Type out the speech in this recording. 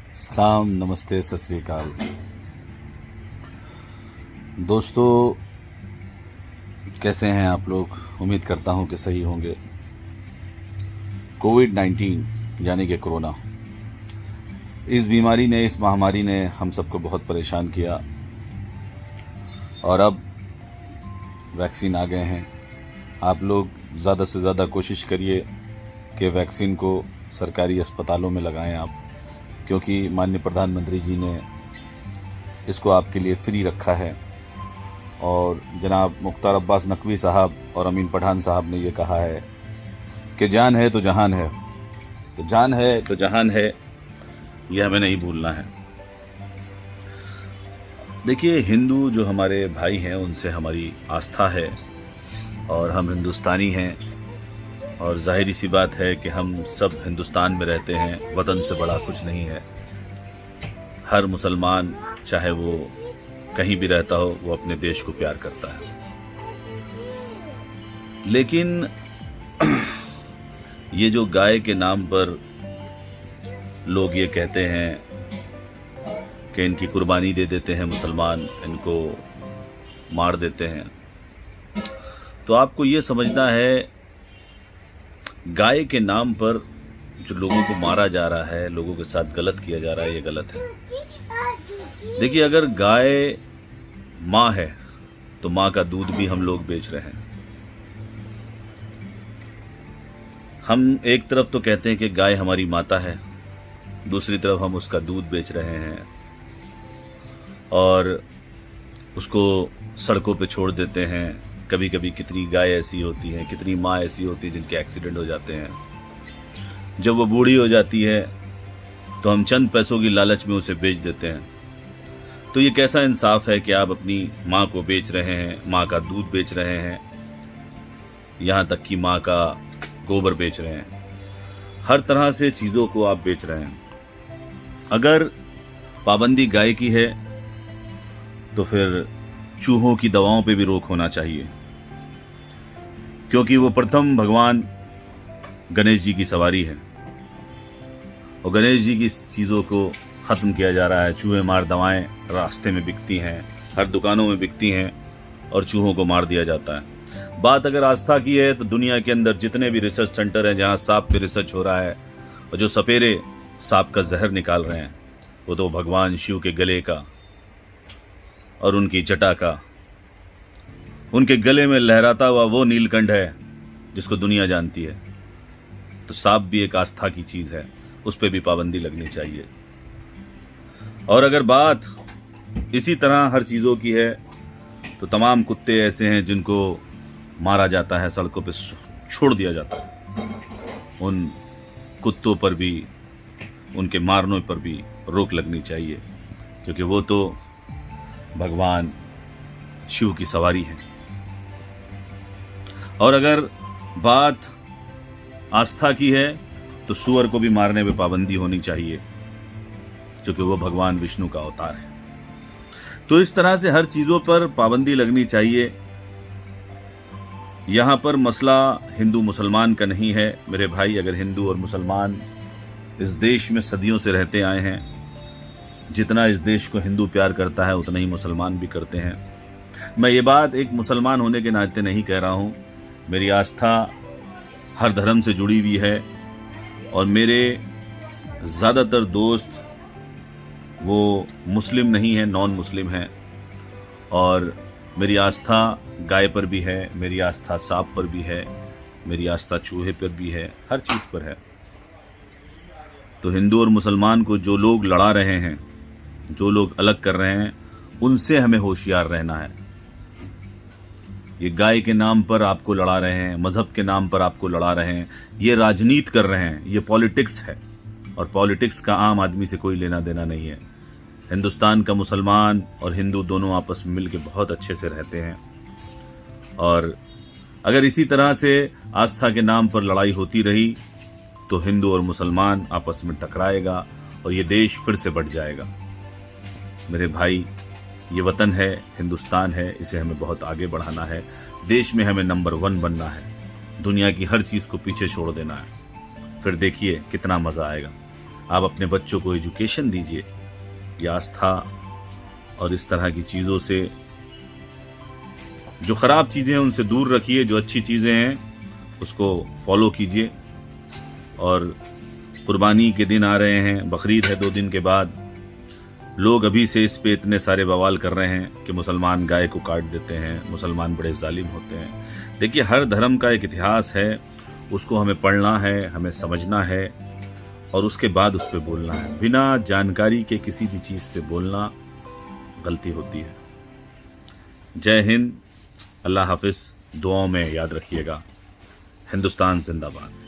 सलाम, नमस्ते, सत श्री अकाल। दोस्तों, कैसे हैं आप लोग? उम्मीद करता हूं कि सही होंगे। कोविड-19 यानी कि कोरोना, इस बीमारी ने, इस महामारी ने हम सबको बहुत परेशान किया और अब वैक्सीन आ गए हैं। आप लोग ज़्यादा से ज़्यादा कोशिश करिए कि वैक्सीन को सरकारी अस्पतालों में लगाएं आप, क्योंकि माननीय प्रधानमंत्री जी ने इसको आपके लिए फ्री रखा है। और जनाब मुख्तार अब्बास नकवी साहब और अमीन पठान साहब ने ये कहा है कि जान है तो जहान है, तो जान है तो जहान है, यह हमें नहीं भूलना है। देखिए, हिंदू जो हमारे भाई हैं उनसे हमारी आस्था है और हम हिंदुस्तानी हैं, और जाहिर सी बात है कि हम सब हिंदुस्तान में रहते हैं। वतन से बड़ा कुछ नहीं है। हर मुसलमान चाहे वो कहीं भी रहता हो, वो अपने देश को प्यार करता है। लेकिन ये जो गाय के नाम पर लोग ये कहते हैं कि इनकी कुर्बानी दे देते हैं मुसलमान, इनको मार देते हैं, तो आपको ये समझना है गाय के नाम पर जो लोगों को मारा जा रहा है, लोगों के साथ गलत किया जा रहा है, ये गलत है। देखिए, अगर गाय माँ है तो माँ का दूध भी हम लोग बेच रहे हैं। हम एक तरफ तो कहते हैं कि गाय हमारी माता है, दूसरी तरफ हम उसका दूध बेच रहे हैं और उसको सड़कों पे छोड़ देते हैं। कभी कभी कितनी गाय ऐसी होती हैं, कितनी माँ ऐसी होती है जिनके एक्सीडेंट हो जाते हैं। जब वो बूढ़ी हो जाती है तो हम चंद पैसों की लालच में उसे बेच देते हैं। तो ये कैसा इंसाफ है कि आप अपनी माँ को बेच रहे हैं, माँ का दूध बेच रहे हैं, यहाँ तक कि माँ का गोबर बेच रहे हैं। हर तरह से चीज़ों को आप बेच रहे हैं। अगर पाबंदी गाय की है तो फिर चूहों की दवाओं पे भी रोक होना चाहिए, क्योंकि वो प्रथम भगवान गणेश जी की सवारी है और गणेश जी की चीज़ों को ख़त्म किया जा रहा है। चूहे मार दवाएं रास्ते में बिकती हैं, हर दुकानों में बिकती हैं और चूहों को मार दिया जाता है। बात अगर आस्था की है तो दुनिया के अंदर जितने भी रिसर्च सेंटर हैं जहाँ सांप पे रिसर्च हो रहा है और जो सपेरे सांप का जहर निकाल रहे हैं, वो तो भगवान शिव के गले का और उनकी जटा का, उनके गले में लहराता हुआ वो नीलकंठ है जिसको दुनिया जानती है। तो सांप भी एक आस्था की चीज़ है, उस पर भी पाबंदी लगनी चाहिए। और अगर बात इसी तरह हर चीज़ों की है तो तमाम कुत्ते ऐसे हैं जिनको मारा जाता है, सड़कों पे छोड़ दिया जाता है। उन कुत्तों पर भी, उनके मारने पर भी रोक लगनी चाहिए, क्योंकि वो तो भगवान शिव की सवारी है। और अगर बात आस्था की है तो सूअर को भी मारने में पाबंदी होनी चाहिए, क्योंकि वो भगवान विष्णु का अवतार है। तो इस तरह से हर चीज़ों पर पाबंदी लगनी चाहिए। यहाँ पर मसला हिंदू मुसलमान का नहीं है मेरे भाई। अगर हिंदू और मुसलमान इस देश में सदियों से रहते आए हैं, जितना इस देश को हिंदू प्यार करता है उतना ही मुसलमान भी करते हैं। मैं ये बात एक मुसलमान होने के नाते नहीं कह रहा हूँ। मेरी आस्था हर धर्म से जुड़ी हुई है और मेरे ज़्यादातर दोस्त वो मुस्लिम नहीं हैं, नॉन मुस्लिम हैं। और मेरी आस्था गाय पर भी है, मेरी आस्था सांप पर भी है, मेरी आस्था चूहे पर भी है, हर चीज़ पर है। तो हिंदू और मुसलमान को जो लोग लड़ा रहे हैं, जो लोग अलग कर रहे हैं, उनसे हमें होशियार रहना है। ये गाय के नाम पर आपको लड़ा रहे हैं, मज़हब के नाम पर आपको लड़ा रहे हैं, ये राजनीति कर रहे हैं, ये पॉलिटिक्स है। और पॉलिटिक्स का आम आदमी से कोई लेना देना नहीं है। हिंदुस्तान का मुसलमान और हिंदू दोनों आपस में मिल के बहुत अच्छे से रहते हैं। और अगर इसी तरह से आस्था के नाम पर लड़ाई होती रही तो हिंदू और मुसलमान आपस में टकराएगा और ये देश फिर से बढ़ जाएगा। मेरे भाई, ये वतन है, हिंदुस्तान है, इसे हमें बहुत आगे बढ़ाना है। देश में हमें नंबर 1 बनना है। दुनिया की हर चीज़ को पीछे छोड़ देना है। फिर देखिए कितना मज़ा आएगा। आप अपने बच्चों को एजुकेशन दीजिए, ये आस्था और इस तरह की चीज़ों से, जो ख़राब चीज़ें हैं उनसे दूर रखिए, जो अच्छी चीज़ें हैं उसको फॉलो कीजिए। और कुर्बानी के दिन आ रहे हैं, बकरीद है 2 दिन के बाद। लोग अभी से इस पे इतने सारे बवाल कर रहे हैं कि मुसलमान गाय को काट देते हैं, मुसलमान बड़े जालिम होते हैं। देखिए, हर धर्म का एक इतिहास है, उसको हमें पढ़ना है, हमें समझना है और उसके बाद उस पर बोलना है। बिना जानकारी के किसी भी चीज़ पे बोलना गलती होती है। जय हिंद, अल्लाह हाफिज़। दुआओं में याद रखिएगा। हिंदुस्तान जिंदाबाद।